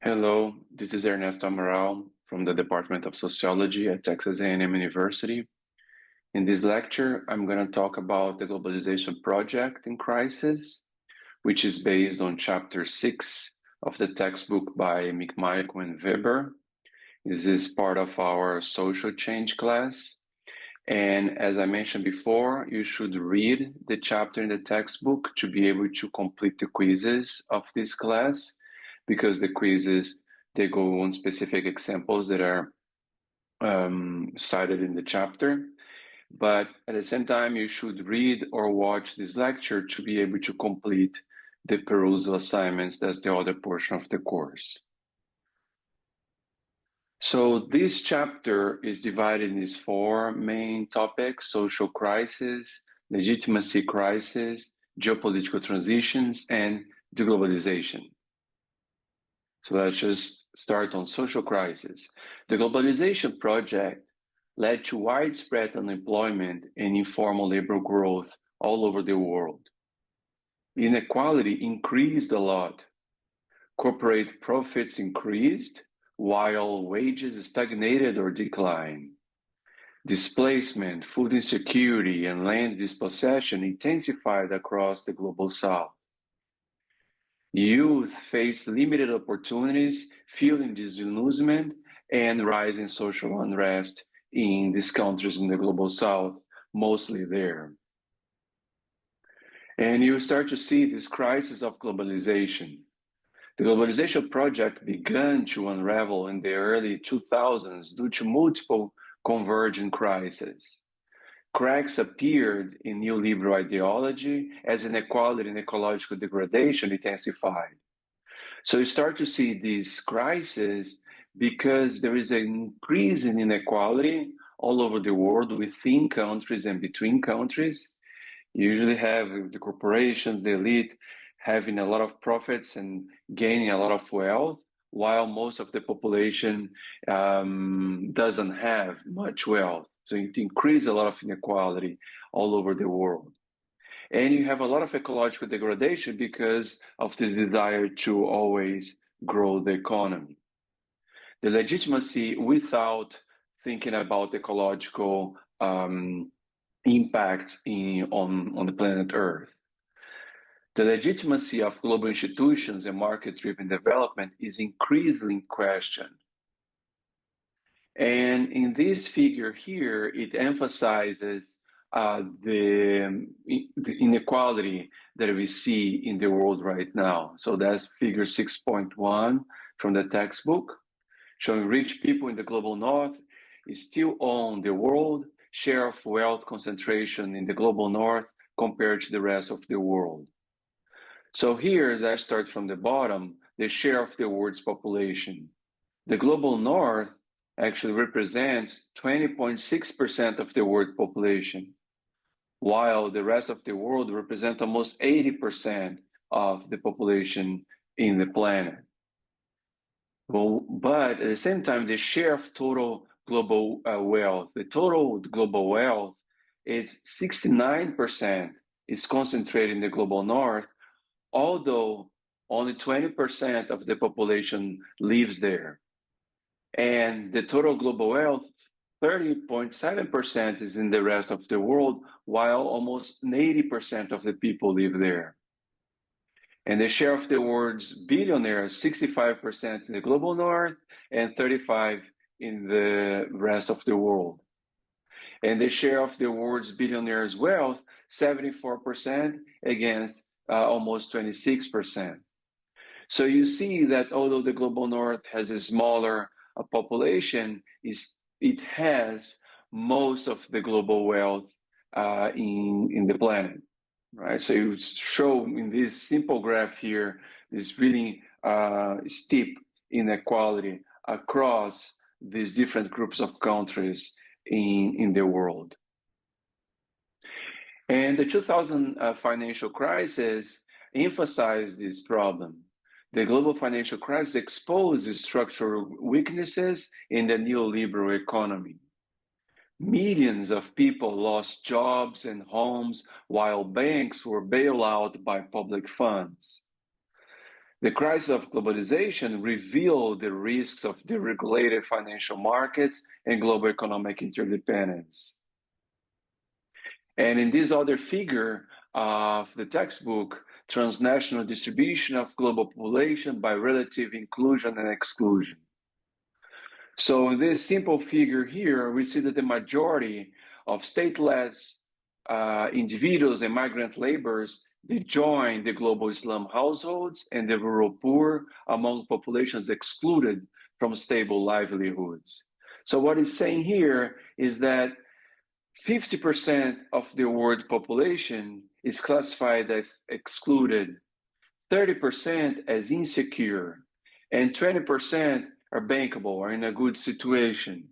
Hello, this is Ernesto Amaral from the Department of Sociology at Texas A&M University. In this lecture, I'm going to talk about the Globalization Project in Crisis, which is based on Chapter 6 of the textbook by McMichael and Weber. This is part of our social change class. And as I mentioned before, you should read the chapter in the textbook to be able to complete the quizzes of this class, because the quizzes, they go on specific examples that are cited in the chapter. But at the same time, you should read or watch this lecture to be able to complete the perusal assignments. That's the other portion of the course. So this chapter is divided in these four main topics: social crisis, legitimacy crisis, geopolitical transitions, and deglobalization. So let's just start on social crisis. The globalization project led to widespread unemployment and informal labor growth all over the world. Inequality increased a lot. Corporate profits increased, while wages stagnated or declined. Displacement, food insecurity, and land dispossession intensified across the global south. Youth faced limited opportunities, feeling disillusionment and rising social unrest in these countries in the global south, mostly there. And you start to see this crisis of globalization. The globalization project began to unravel in the early 2000s due to multiple converging crises. Cracks appeared in neoliberal ideology as inequality and ecological degradation intensified. So you start to see these crises because there is an increase in inequality all over the world, within countries and between countries. You usually have the corporations, the elite, having a lot of profits and gaining a lot of wealth, while most of the population doesn't have much wealth. So it increases a lot of inequality all over the world. And you have a lot of ecological degradation because of this desire to always grow the economy. The legitimacy without thinking about ecological impacts on the planet Earth. The legitimacy of global institutions and market-driven development is increasingly questioned. And in this figure here, it emphasizes the inequality that we see in the world right now. So that's figure 6.1 from the textbook, showing rich people in the global north still own the world share of wealth concentration in the global north compared to the rest of the world. So here, let's start from the bottom, the share of the world's population. The global north actually represents 20.6% of the world population, while the rest of the world represents almost 80% of the population in the planet. Well, but at the same time, the share of total global wealth, the total global wealth, it's 69% is concentrated in the global north, although only 20% of the population lives there. And the total global wealth, 30.7% is in the rest of the world, while almost 80% of the people live there. And the share of the world's billionaires, 65% in the global north and 35% in the rest of the world. And the share of the world's billionaires' wealth, 74% against almost 26%. So you see that although the global north has a smaller population, it has most of the global wealth in the planet, right? So you show in this simple graph here, this really steep inequality across these different groups of countries in the world. And the 2000 financial crisis emphasized this problem. The global financial crisis exposed structural weaknesses in the neoliberal economy. Millions of people lost jobs and homes while banks were bailed out by public funds. The crisis of globalization revealed the risks of deregulated financial markets and global economic interdependence. And in this other figure of the textbook, transnational distribution of global population by relative inclusion and exclusion. So in this simple figure here, we see that the majority of stateless individuals and migrant laborers, they join the global slum households and the rural poor among populations excluded from stable livelihoods. So what it's saying here is that 50% of the world population is classified as excluded, 30% as insecure, and 20% are bankable or in a good situation.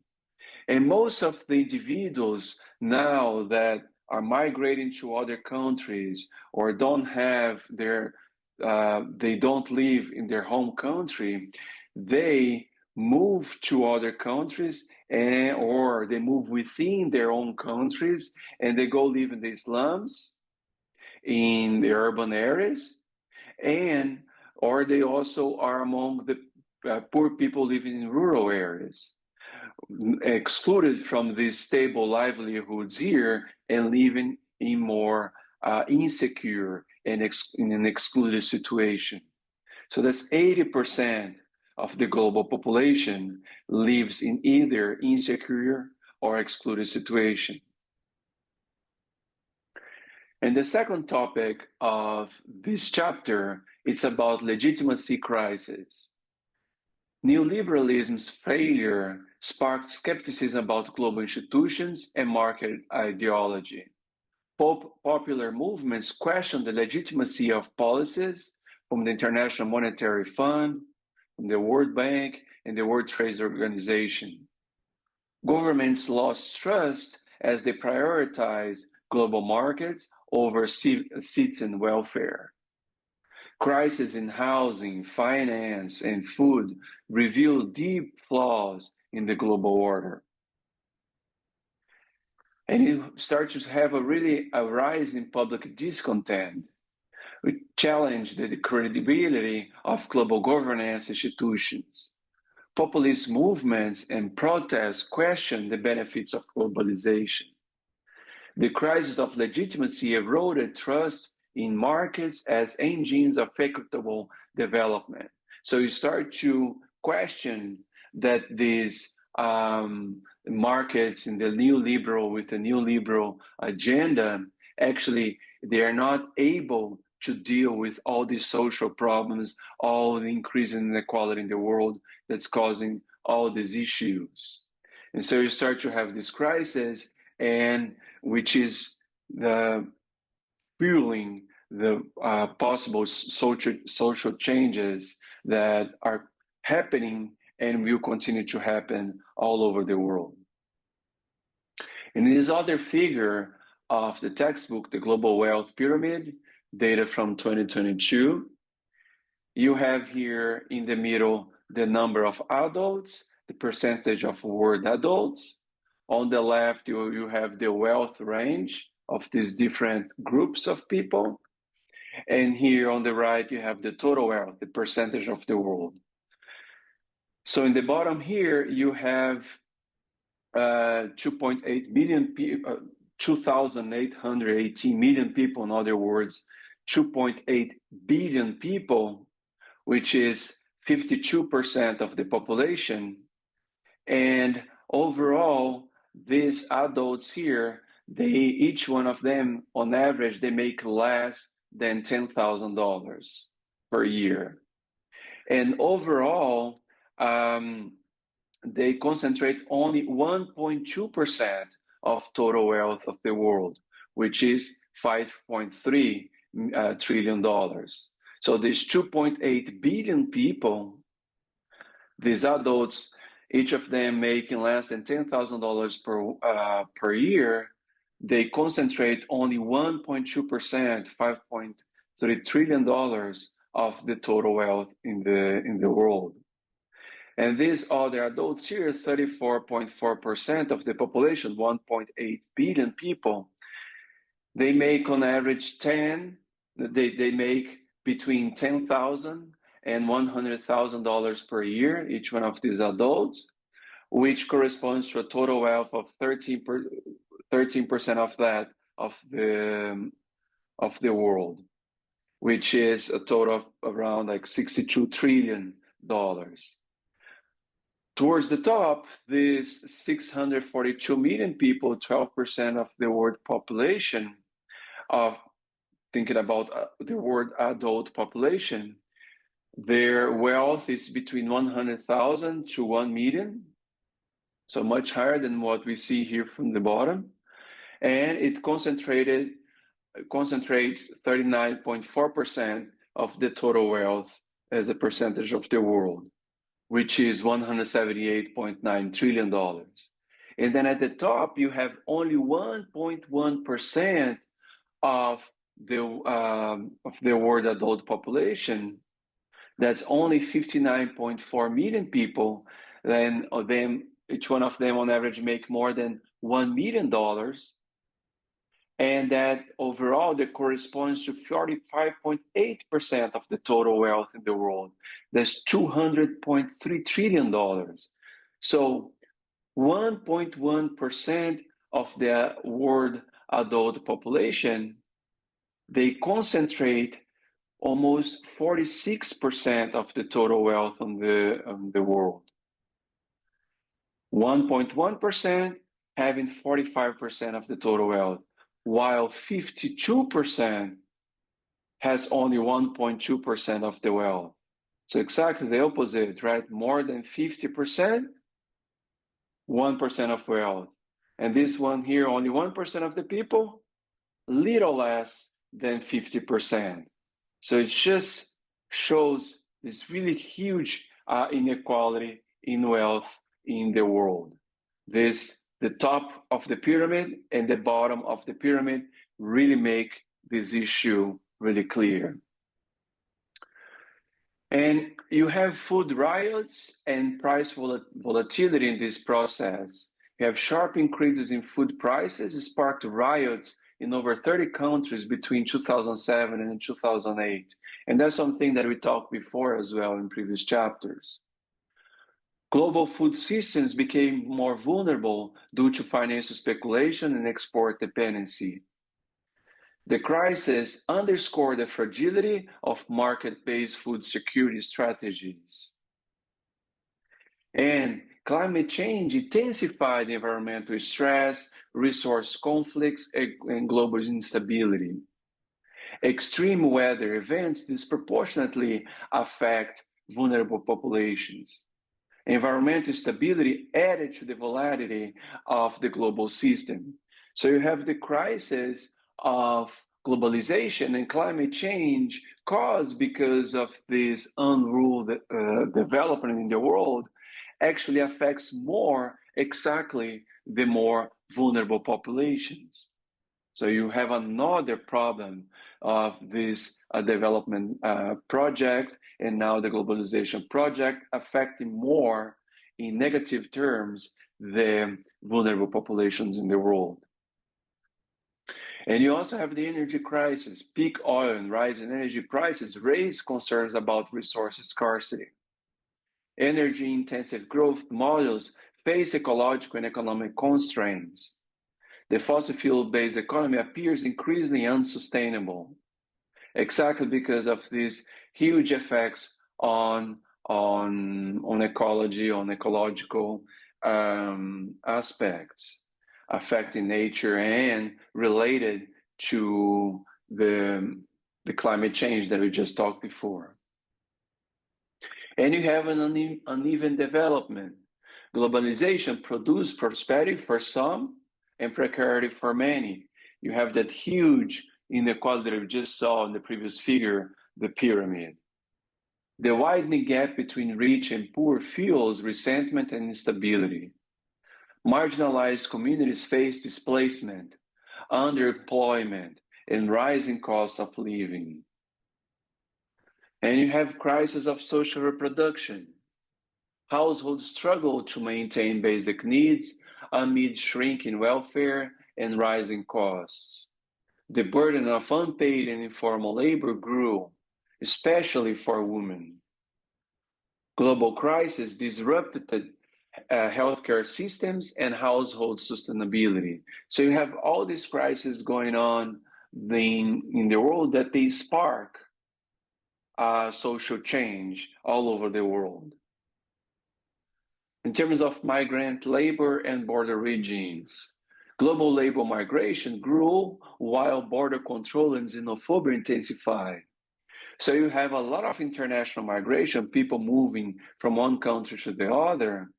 And most of the individuals now that are migrating to other countries or don't have their, they don't live in their home country, they move to other countries or they move within their own countries and they go live in the slums, in the urban areas, or they also are among the poor people living in rural areas, excluded from these stable livelihoods here and living in more insecure and in an excluded situation. So that's 80% of the global population lives in either insecure or excluded situation. And the second topic of this chapter, it's about legitimacy crisis. Neoliberalism's failure sparked skepticism about global institutions and market ideology. Popular movements questioned the legitimacy of policies from the International Monetary Fund, from the World Bank, and the World Trade Organization. Governments lost trust as they prioritized global markets over citizen welfare. Crises in housing, finance, and food reveal deep flaws in the global order. And you start to have a rise in public discontent, which challenge the credibility of global governance institutions. Populist movements and protests question the benefits of globalization. The crisis of legitimacy eroded trust in markets as engines of equitable development. So you start to question that these markets in the with the neoliberal agenda, actually, they are not able to deal with all these social problems, all the increase in inequality in the world that's causing all these issues. And so you start to have this crisis, and which is the fueling the possible social changes that are happening and will continue to happen all over the world. In this other figure of the textbook, The Global Wealth Pyramid, data from 2022, you have here in the middle the number of adults, the percentage of world adults. On the left, you have the wealth range of these different groups of people. And here on the right, you have the total wealth, the percentage of the world. So in the bottom here, you have 2.8 billion people, 2,818 million people, in other words, 2.8 billion people, which is 52% of the population. And overall, these adults here, each one of them, on average, they make less than $10,000 per year. And overall, they concentrate only 1.2% of total wealth of the world, which is $5.3 trillion. So these 2.8 billion people, these adults, each of them making less than $10,000 per year, they concentrate only 1.2%, $5.3 trillion of the total wealth in the world. And these other adults here, 34.4% of the population, 1.8 billion people, they make on average they make between $10,000 and $100,000 per year, each one of these adults, which corresponds to a total wealth of 13% of that of the world, which is a total of around like $62 trillion. Towards the top, these 642 million people, 12% of the world population, of thinking about the world adult population, their wealth is between 100,000 to 1 million, so much higher than what we see here from the bottom. And it concentrates 39.4% of the total wealth as a percentage of the world, which is $178.9 trillion. And then at the top, you have only 1.1% of the world adult population. That's only 59.4 million people. Then of them, each one of them on average make more than $1 million. And that overall, that corresponds to 45.8% of the total wealth in the world. That's $200.3 trillion. So 1.1% of the world adult population, they concentrate almost 46% of the total wealth on the world. 1.1% having 45% of the total wealth, while 52% has only 1.2% of the wealth. So exactly the opposite, right? More than 50%, 1% of wealth. And this one here, only 1% of the people, little less than 50%. So it just shows this really huge inequality in wealth in the world. The top of the pyramid and the bottom of the pyramid really make this issue really clear. And you have food riots and price volatility in this process. You have sharp increases in food prices sparked riots in over 30 countries between 2007 and 2008. And that's something that we talked before as well in previous chapters. Global food systems became more vulnerable due to financial speculation and export dependency. The crisis underscored the fragility of market-based food security strategies. And climate change intensified environmental stress, resource conflicts, and global instability. Extreme weather events disproportionately affect vulnerable populations. Environmental stability added to the volatility of the global system. So you have the crisis of globalization and climate change caused because of this unruled development in the world actually affects more exactly the more vulnerable populations. So you have another problem of this development project and now the globalization project affecting more in negative terms the vulnerable populations in the world. And you also have the energy crisis. Peak oil and rising energy prices raise concerns about resource scarcity. Energy-intensive growth models face ecological and economic constraints. The fossil fuel-based economy appears increasingly unsustainable, exactly because of these huge effects on ecology, on ecological aspects affecting nature and related to the climate change that we just talked before. And you have an uneven development. Globalization produced prosperity for some and precarity for many. You have that huge inequality that we just saw in the previous figure, the pyramid. The widening gap between rich and poor fuels resentment and instability. Marginalized communities face displacement, underemployment, and rising costs of living. And you have crisis of social reproduction. Households struggle to maintain basic needs amid shrinking welfare and rising costs. The burden of unpaid and informal labor grew, especially for women. Global crisis disrupted healthcare systems and household sustainability. So you have all these crises going on in the world that they spark social change all over the world. In terms of migrant labor and border regimes, global labor migration grew while border control and xenophobia intensified. So you have a lot of international migration, people moving from one country to the other,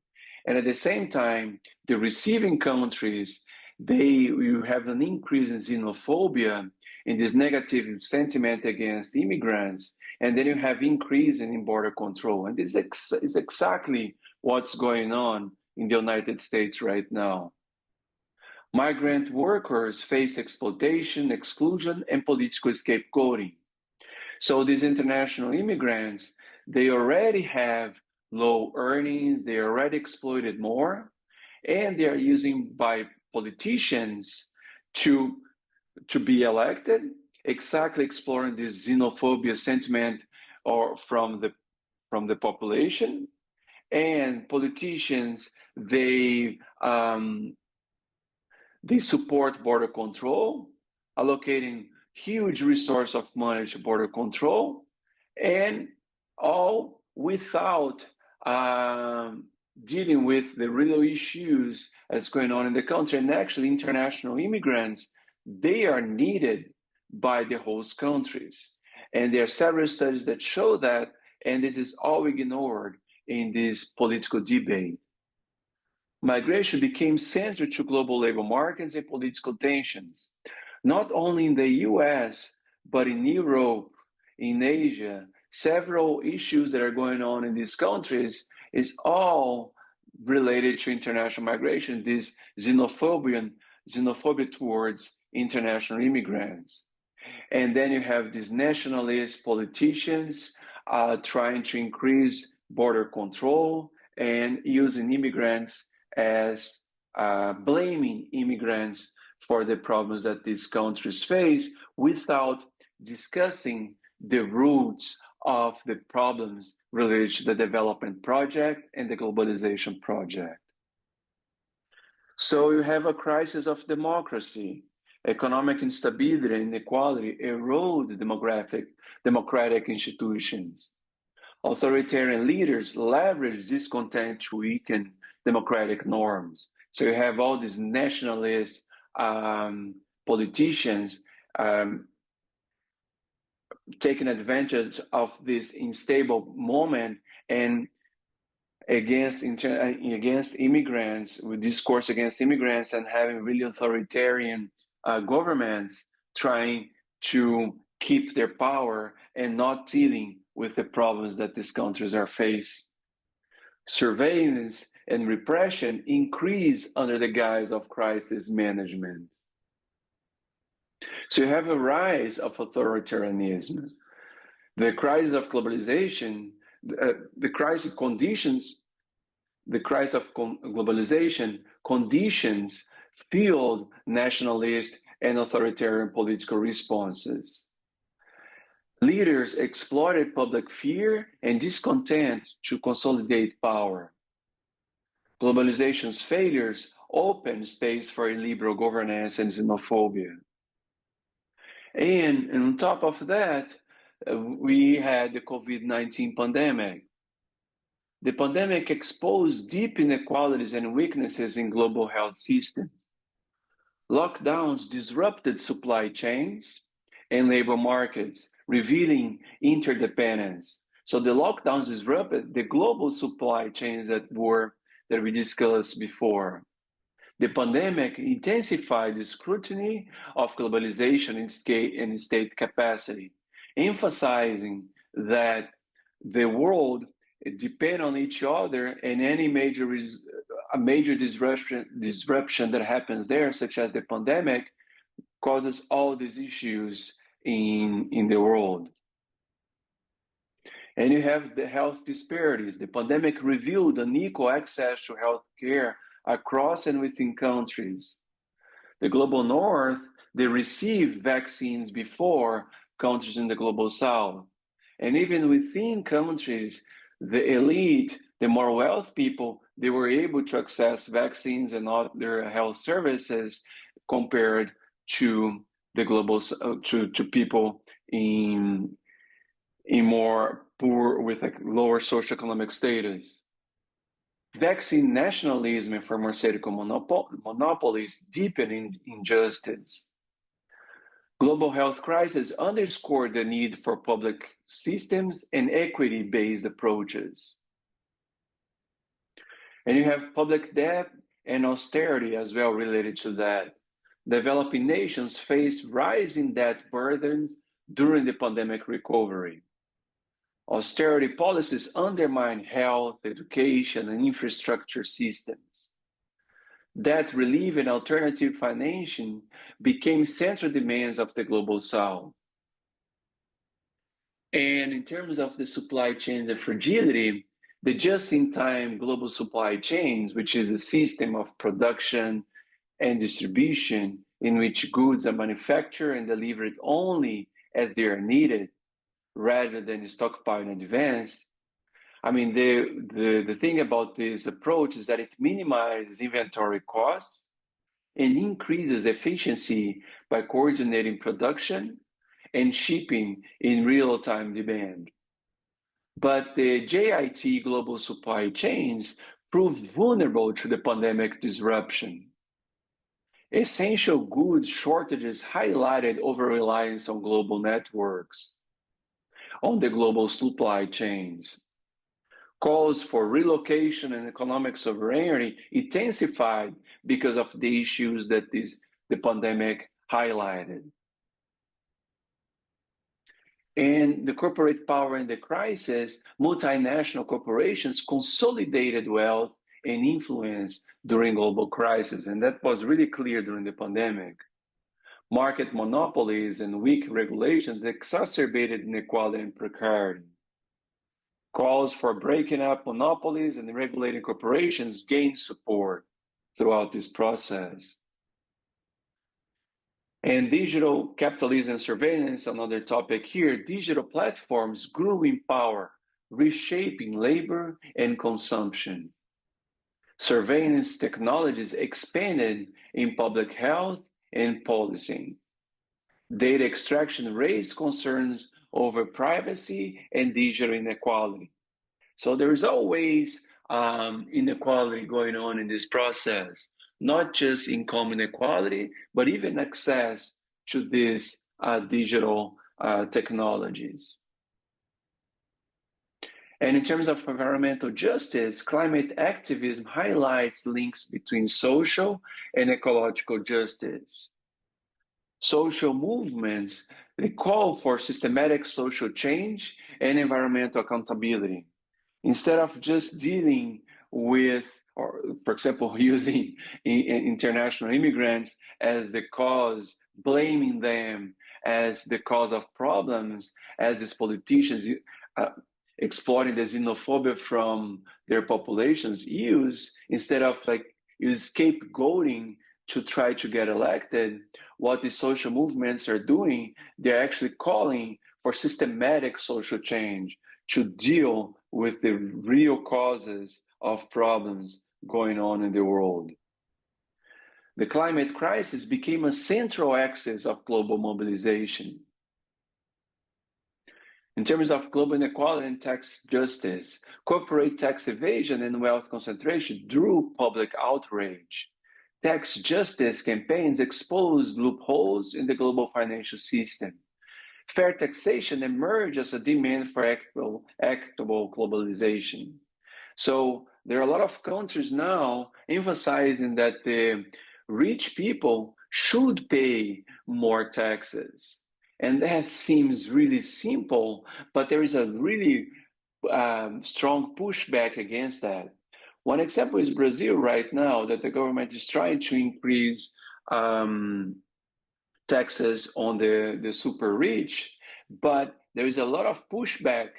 and at the same time, the receiving countries, you have an increase in xenophobia, in this negative sentiment against immigrants, and then you have increase in border control. And this is exactly what's going on in the United States right now. Migrant workers face exploitation, exclusion, and political scapegoating. So these international immigrants, they already have low earnings, they are already exploited more, and they are using by politicians to be elected, exactly exploring this xenophobia sentiment or from the population. And politicians, they support border control, allocating huge resource of money to border control, and all without dealing with the real issues that's going on in the country. And actually, international immigrants, they are needed by the host countries. And there are several studies that show that, and this is all ignored in this political debate. Migration became central to global labor markets and political tensions, not only in the US, but in Europe, in Asia. Several issues that are going on in these countries is all related to international migration, this xenophobia towards international immigrants. And then you have these nationalist politicians trying to increase border control and using immigrants as blaming immigrants for the problems that these countries face without discussing the roots of the problems related to the development project and the globalization project. So you have a crisis of democracy. Economic instability and inequality erode democratic institutions. Authoritarian leaders leverage discontent to weaken democratic norms. So you have all these nationalist politicians taking advantage of this unstable moment and against immigrants, with discourse against immigrants, and having really authoritarian governments trying to keep their power and not dealing with the problems that these countries are facing. Surveillance and repression increase under the guise of crisis management. So you have a rise of authoritarianism. The crisis of globalization, the crisis of globalization conditions fueled nationalist and authoritarian political responses. Leaders exploited public fear and discontent to consolidate power. Globalization's failures opened space for illiberal governance and xenophobia. And on top of that, we had the COVID-19 pandemic. The pandemic exposed deep inequalities and weaknesses in global health systems. Lockdowns disrupted supply chains and labor markets, revealing interdependence. So the lockdowns disrupted the global supply chains that we discussed before. The pandemic intensified the scrutiny of globalization in state capacity, emphasizing that the world depends on each other, and any major disruption that happens there, such as the pandemic, causes all these issues in the world. And you have the health disparities. The pandemic revealed unequal access to health care across and within countries. The global north, they received vaccines before countries in the global south. And even within countries, the elite, the more wealthy people, they were able to access vaccines and other health services compared to the to people in more poor with a lower socioeconomic status. Vaccine nationalism and pharmaceutical monopolies deepen injustice. Global health crisis underscored the need for public systems and equity-based approaches. And you have public debt and austerity as well related to that. Developing nations face rising debt burdens during the pandemic recovery. Austerity policies undermine health, education, and infrastructure systems. Debt relief and alternative financing became central demands of the Global South. And in terms of the supply chains and fragility, the just-in-time global supply chains, which is a system of production and distribution in which goods are manufactured and delivered only as they are needed, rather than stockpiled in advance. I mean, the thing about this approach is that it minimizes inventory costs and increases efficiency by coordinating production and shipping in real-time demand. But the JIT global supply chains proved vulnerable to the pandemic disruption. Essential goods shortages highlighted over-reliance on global networks, on the global supply chains. Calls for relocation and economic sovereignty intensified because of the issues that the pandemic highlighted. And the corporate power in the crisis, multinational corporations consolidated wealth and influence during global crisis, and that was really clear during the pandemic. Market monopolies and weak regulations exacerbated inequality and precarity. Calls for breaking up monopolies and regulating corporations gained support throughout this process. And digital capitalism and surveillance, another topic here, digital platforms grew in power, reshaping labor and consumption. Surveillance technologies expanded in public health and policing. Data extraction raised concerns over privacy and digital inequality. So there is always inequality going on in this process, not just income inequality, but even access to these digital technologies. And in terms of environmental justice, climate activism highlights links between social and ecological justice. Social movements, they call for systematic social change and environmental accountability. Instead of just dealing with, or for example, using international immigrants as the cause, blaming them as the cause of problems, as these politicians exploiting the xenophobia from their populations use, instead of use scapegoating to try to get elected, what the social movements are doing, they're actually calling for systematic social change to deal with the real causes of problems going on in the world. The climate crisis became a central axis of global mobilization. In terms of global inequality and tax justice, corporate tax evasion and wealth concentration drew public outrage. Tax justice campaigns exposed loopholes in the global financial system. Fair taxation emerged as a demand for equitable globalization. So there are a lot of countries now emphasizing that the rich people should pay more taxes. And that seems really simple, but there is a really strong pushback against that. One example is Brazil right now, that the government is trying to increase taxes on the super rich, but there is a lot of pushback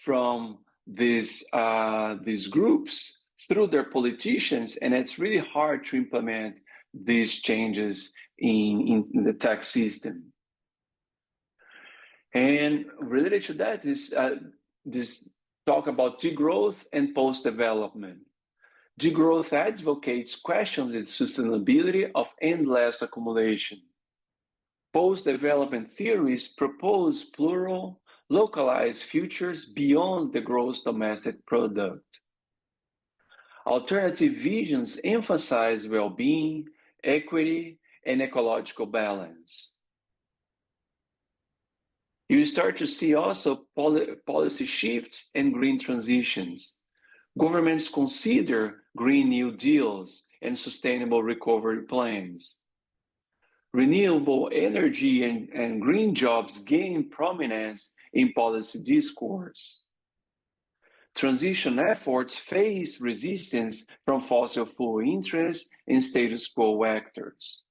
from these groups through their politicians, and it's really hard to implement these changes in the tax system. And related to that is this talk about degrowth and post-development. Degrowth advocates question the sustainability of endless accumulation. Post-development theories propose plural, localized futures beyond the gross domestic product. Alternative visions emphasize well-being, equity, and ecological balance. You start to see also policy shifts and green transitions. Governments consider Green New Deals and sustainable recovery plans. Renewable energy and green jobs gain prominence in policy discourse. Transition efforts face resistance from fossil fuel interests and status quo actors.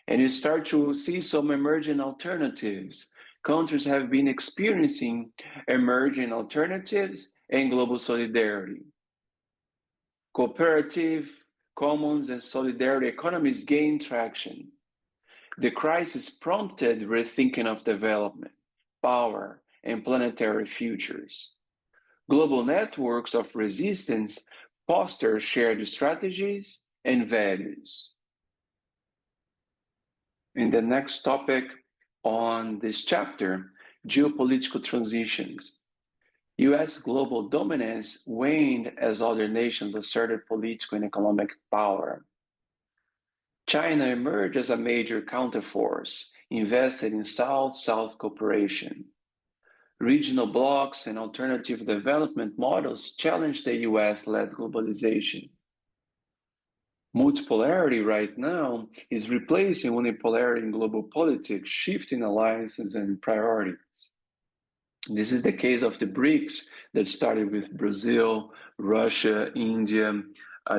And you start to see some emerging alternatives. Countries have been experiencing emerging alternatives and global solidarity. Cooperative, commons, and solidarity economies gain traction. The crisis prompted rethinking of development, power, and planetary futures. Global networks of resistance foster shared strategies and values. In the next topic on this chapter, geopolitical transitions. US global dominance waned as other nations asserted political and economic power. China emerged as a major counterforce, invested in South-South cooperation. Regional blocs and alternative development models challenged the US-led globalization. Multipolarity right now is replacing unipolarity in global politics, shifting alliances and priorities. This is the case of the BRICS that started with Brazil, Russia, India,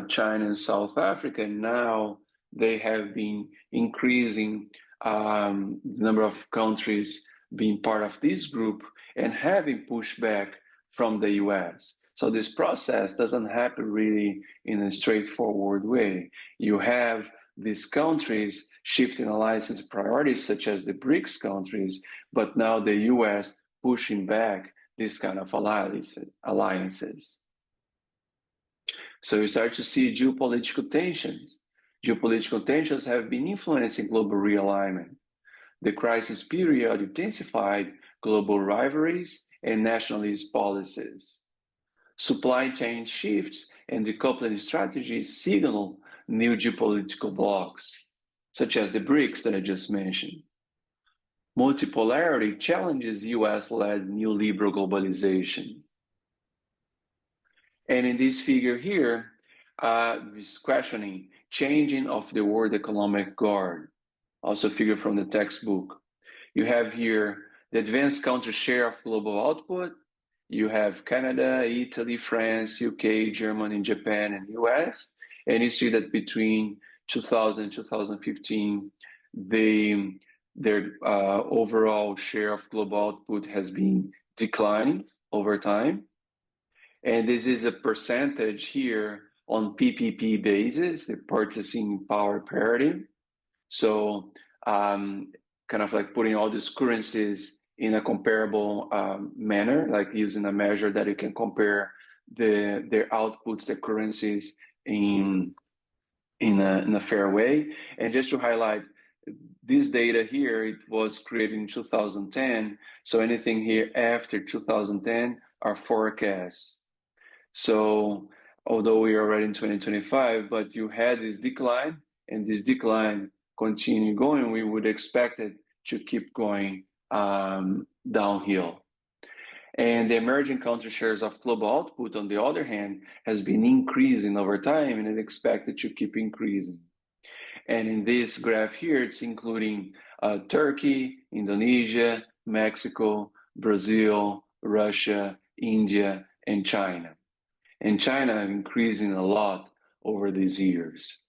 China, and South Africa. And now they have been increasing the number of countries being part of this group and having pushback from the US. So this process doesn't happen really in a straightforward way. You have these countries shifting alliances priorities, such as the BRICS countries, but now the US pushing back this kind of alliances. So you start to see geopolitical tensions. Geopolitical tensions have been influencing global realignment. The crisis period intensified global rivalries and nationalist policies. Supply chain shifts and decoupling strategies signal new geopolitical blocs, such as the BRICS that I just mentioned. Multipolarity challenges US-led neoliberal globalization. And in this figure here, is questioning changing of the World Economic Guard, also a figure from the textbook. You have here the advanced country share of global output. You have Canada, Italy, France, UK, Germany, Japan, and US. And you see that between 2000 and 2015, their overall share of global output has been declining over time. And this is a percentage here on PPP basis, the purchasing power parity. So kind of like putting all these currencies in a comparable manner, like using a measure that you can compare their outputs, their currencies in a fair way. And just to highlight, this data here, it was created in 2010. So anything here after 2010 are forecasts. So although we are already in 2025, but you had this decline, and this decline continue going, we would expect it to keep going downhill. And the emerging country shares of global output, on the other hand, has been increasing over time and is expected to keep increasing. And in this graph here, it's including Turkey, Indonesia, Mexico, Brazil, Russia, India, and China. And China increasing a lot over these years.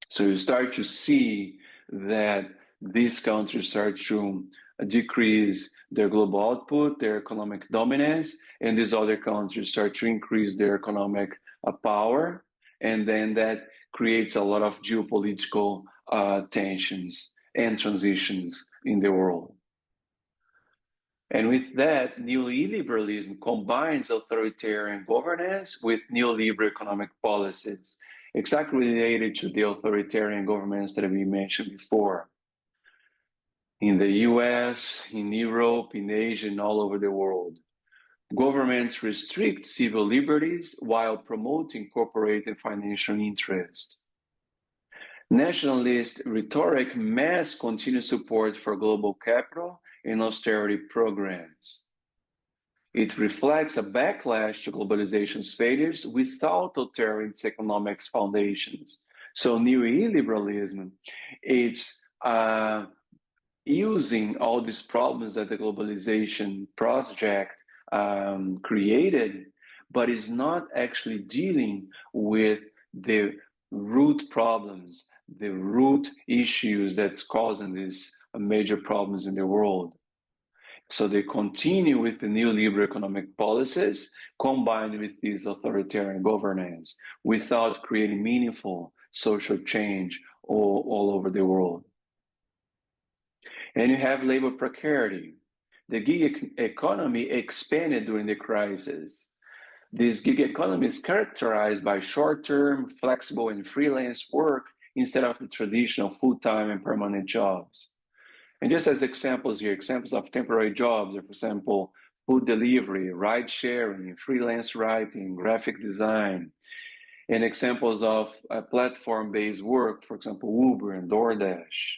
So you start to see that these countries start to decrease their global output, their economic dominance, and these other countries start to increase their economic power. And then that creates a lot of geopolitical tensions and transitions in the world. And with that, neoliberalism combines authoritarian governance with neoliberal economic policies, exactly related to the authoritarian governments that we mentioned before. In the US, in Europe, in Asia, and all over the world. Governments restrict civil liberties while promoting corporate and financial interest. Nationalist rhetoric masks continued support for global capital and austerity programs. It reflects a backlash to globalization's failures without altering its economic foundations. So neoliberalism, it's using all these problems that the globalization project created, but is not actually dealing with the root problems, the root issues that's causing these major problems in the world. So they continue with the neoliberal economic policies combined with this authoritarian governance without creating meaningful social change all over the world. And you have labor precarity. The gig economy expanded during the crisis. This gig economy is characterized by short-term, flexible, and freelance work instead of the traditional full-time and permanent jobs. And just as examples here, examples of temporary jobs are, for example, food delivery, ride sharing, freelance writing, graphic design, and examples of platform-based work, for example, Uber and DoorDash.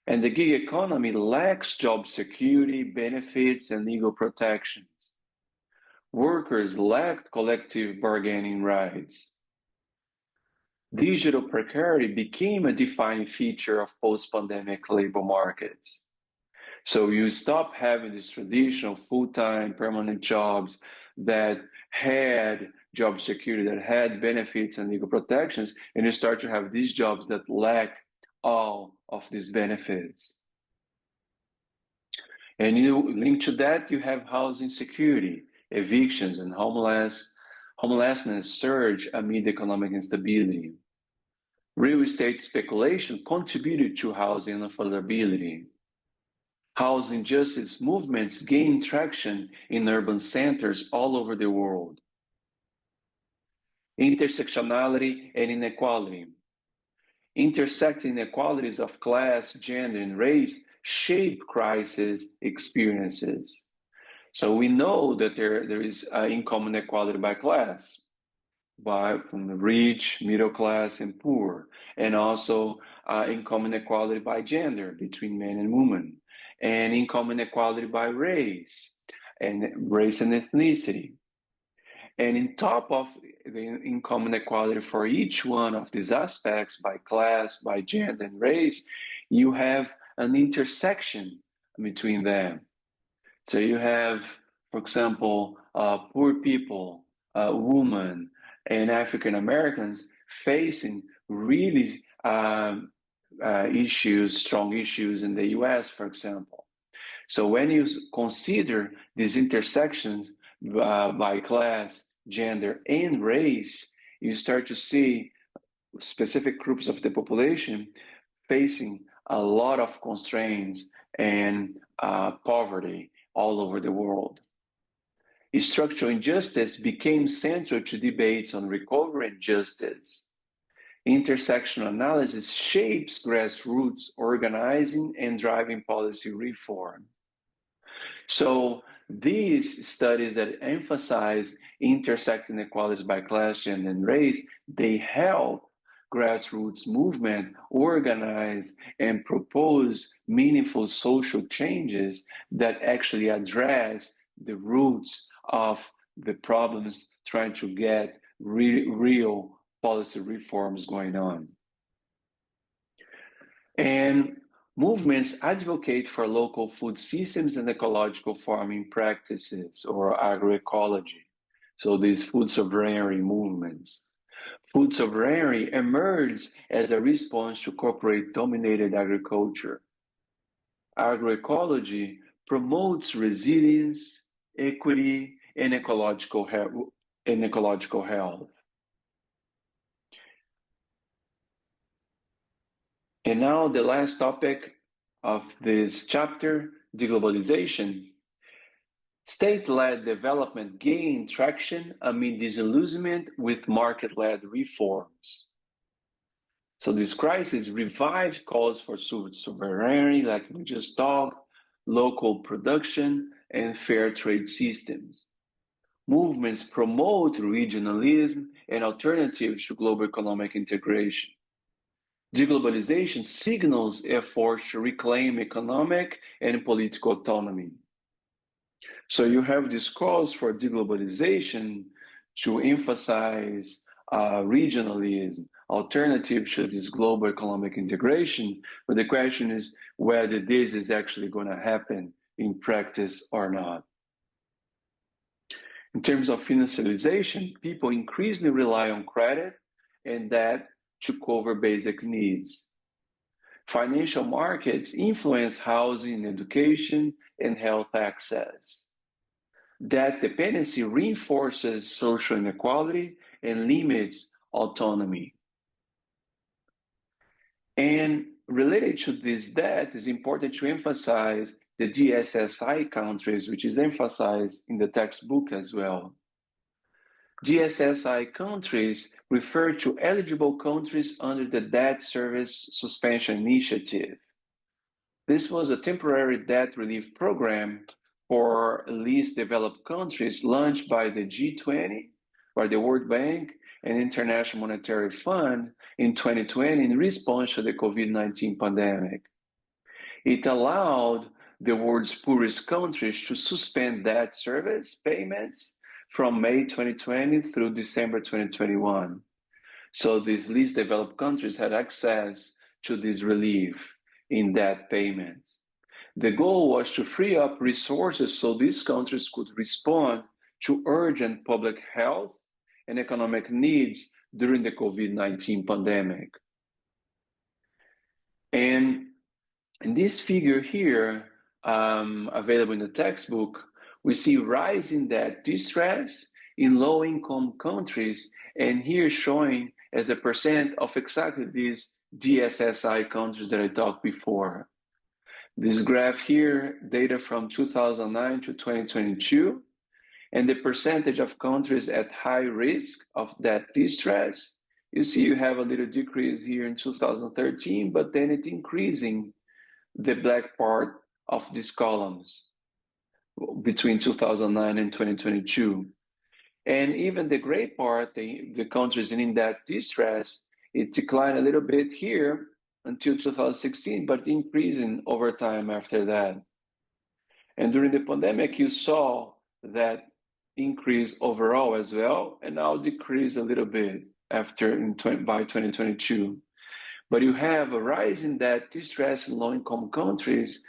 And the gig economy lacks job security, benefits, and legal protections. Workers lacked collective bargaining rights. Digital precarity became a defining feature of post-pandemic labor markets. So you stop having these traditional full-time permanent jobs that had job security, that had benefits and legal protections, and you start to have these jobs that lack all of these benefits. And you link to that, you have housing security, evictions, and homelessness surge amid economic instability. Real estate speculation contributed to housing affordability. Housing justice movements gained traction in urban centers all over the world. Intersectionality and inequality. Intersecting inequalities of class, gender, and race shape crisis experiences. So we know that there is income inequality by class, from the rich, middle class, and poor, and also income inequality by gender between men and women, and income inequality by race and ethnicity. And in top of the income inequality for each one of these aspects, by class, by gender, and race, you have an intersection between them. So you have, for example, poor people, women, and African Americans facing really strong issues in the US, for example. So when you consider these intersections by class, gender, and race, you start to see specific groups of the population facing a lot of constraints and poverty all over the world. Structural injustice became central to debates on recovery and justice. Intersectional analysis shapes grassroots organizing and driving policy reform. So these studies that emphasize intersecting inequalities by class, gender, and race, they help grassroots movement organize and propose meaningful social changes that actually address the roots of the problems, trying to get real policy reforms going on. And movements advocate for local food systems and ecological farming practices, or agroecology. So these food sovereignty movements. Food sovereignty emerged as a response to corporate-dominated agriculture. Agroecology promotes resilience, equity, and ecological health. And now the last topic of this chapter, deglobalization. State-led development gained traction amid disillusionment with market-led reforms. So this crisis revived calls for sovereignty, like we just talked, local production, and fair trade systems. Movements promote regionalism and alternatives to global economic integration. Deglobalization signals efforts to reclaim economic and political autonomy. So you have this calls for deglobalization to emphasize regionalism, alternative to this global economic integration. But the question is whether this is actually going to happen in practice or not. In terms of financialization, people increasingly rely on credit and debt to cover basic needs. Financial markets influence housing, education, and health access. Debt dependency reinforces social inequality and limits autonomy. And related to this debt, it's important to emphasize the DSSI countries, which is emphasized in the textbook as well. DSSI countries refer to eligible countries under the Debt Service Suspension Initiative. This was a temporary debt relief program for least developed countries launched by the G20, by the World Bank, and International Monetary Fund in 2020 in response to the COVID-19 pandemic. It allowed the world's poorest countries to suspend debt service payments from May 2020 through December 2021. So these least developed countries had access to this relief in debt payments. The goal was to free up resources so these countries could respond to urgent public health and economic needs during the COVID-19 pandemic. And in this figure here, available in the textbook, we see rising debt distress in low-income countries, and here showing as a percent of exactly these DSSI countries that I talked before. This graph here, data from 2009 to 2022, and the percentage of countries at high risk of debt distress. You see you have a little decrease here in 2013, but then it increasing the black part of these columns between 2009 and 2022. And even the gray part, the countries in debt distress, it declined a little bit here until 2016, but increasing over time after that. And during the pandemic, you saw that increase overall as well, and now decrease a little bit by 2022. But you have a rise in debt distress in low-income countries,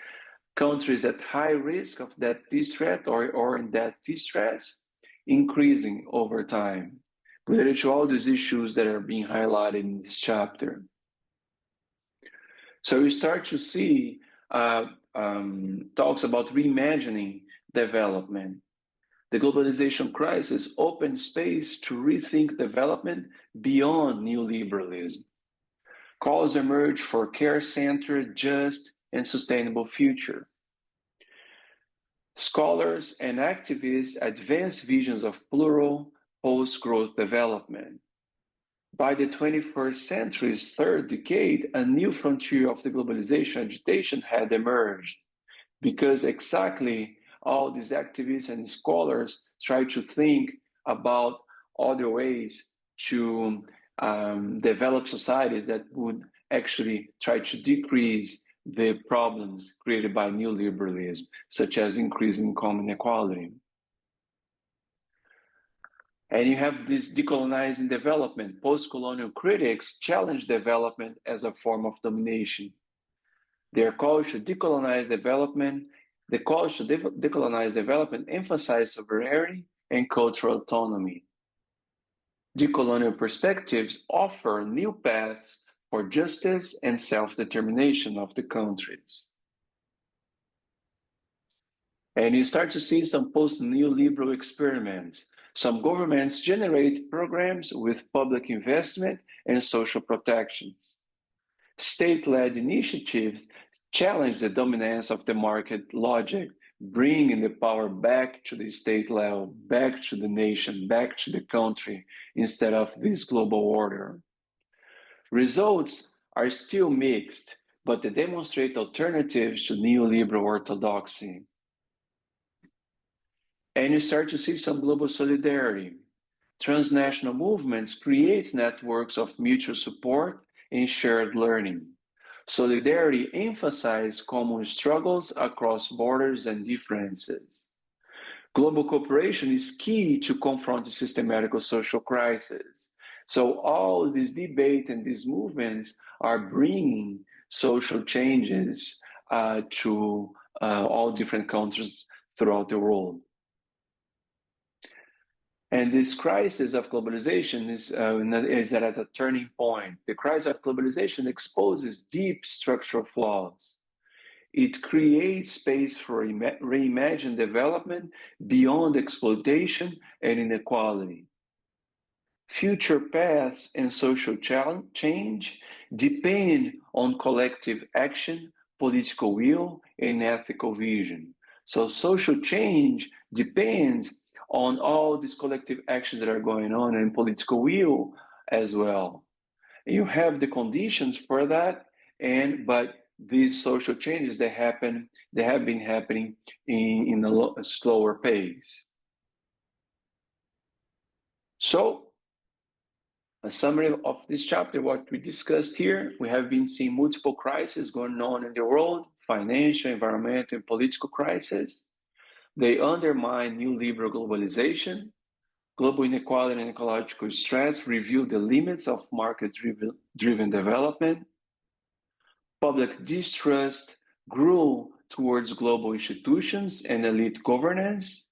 countries at high risk of debt distress or in debt distress, increasing over time, related to all these issues that are being highlighted in this chapter. So we start to see talks about reimagining development. The globalization crisis opened space to rethink development beyond neoliberalism. Calls emerge for care-centered, just, and sustainable future. Scholars and activists advance visions of plural, post-growth development. By the 21st century's third decade, a new frontier of the globalization agitation had emerged, because exactly all these activists and scholars try to think about other ways to develop societies that would actually try to decrease the problems created by neoliberalism, such as increasing income inequality. And you have this decolonizing development. Post-colonial critics challenge development as a form of domination. Their calls to decolonize development, the calls to decolonize development emphasize sovereignty and cultural autonomy. Decolonial perspectives offer new paths for justice and self-determination of the countries. And you start to see some post-neoliberal experiments. Some governments generate programs with public investment and social protections. State-led initiatives challenge the dominance of the market logic bringing the power back to the state level, back to the nation, back to the country, instead of this global order. Results are still mixed, but they demonstrate alternatives to neoliberal orthodoxy. And you start to see some global solidarity. Transnational movements create networks of mutual support and shared learning. Solidarity emphasizes common struggles across borders and differences. Global cooperation is key to confront the systematic social crisis. So all this debate and these movements are bringing social changes to all different countries throughout the world. And this crisis of globalization is at a turning point. The crisis of globalization exposes deep structural flaws. It creates space for reimagined development beyond exploitation and inequality. Future paths and social change depend on collective action, political will, and ethical vision. So social change depends on all these collective actions that are going on and political will as well. You have the conditions for that, but these social changes they have been happening in a slower pace. So, a summary of this chapter, what we discussed here, we have been seeing multiple crises going on in the world, financial, environmental, and political crises. They undermine neoliberal globalization. Global inequality and ecological stress reveal the limits of market-driven development. Public distrust grew towards global institutions and elite governance.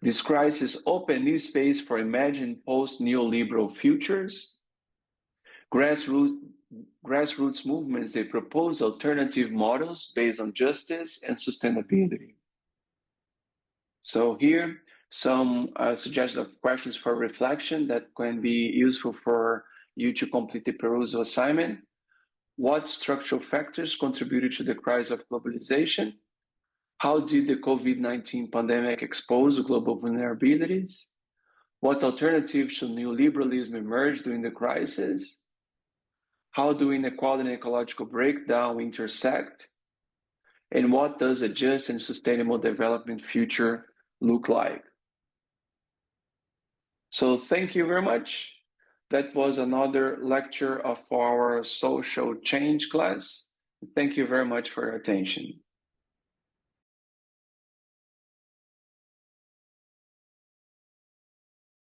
This crisis opened new space for imagined post-neoliberal futures. Grassroots movements, they propose alternative models based on justice and sustainability. So here, some suggestions of questions for reflection that can be useful for you to complete the perusal assignment. What structural factors contributed to the crisis of globalization? How did the COVID-19 pandemic expose global vulnerabilities? What alternatives to neoliberalism emerged during the crisis? How do inequality and ecological breakdown intersect? And what does a just and sustainable development future look like? So thank you very much. That was another lecture of our social change class. Thank you very much for your attention.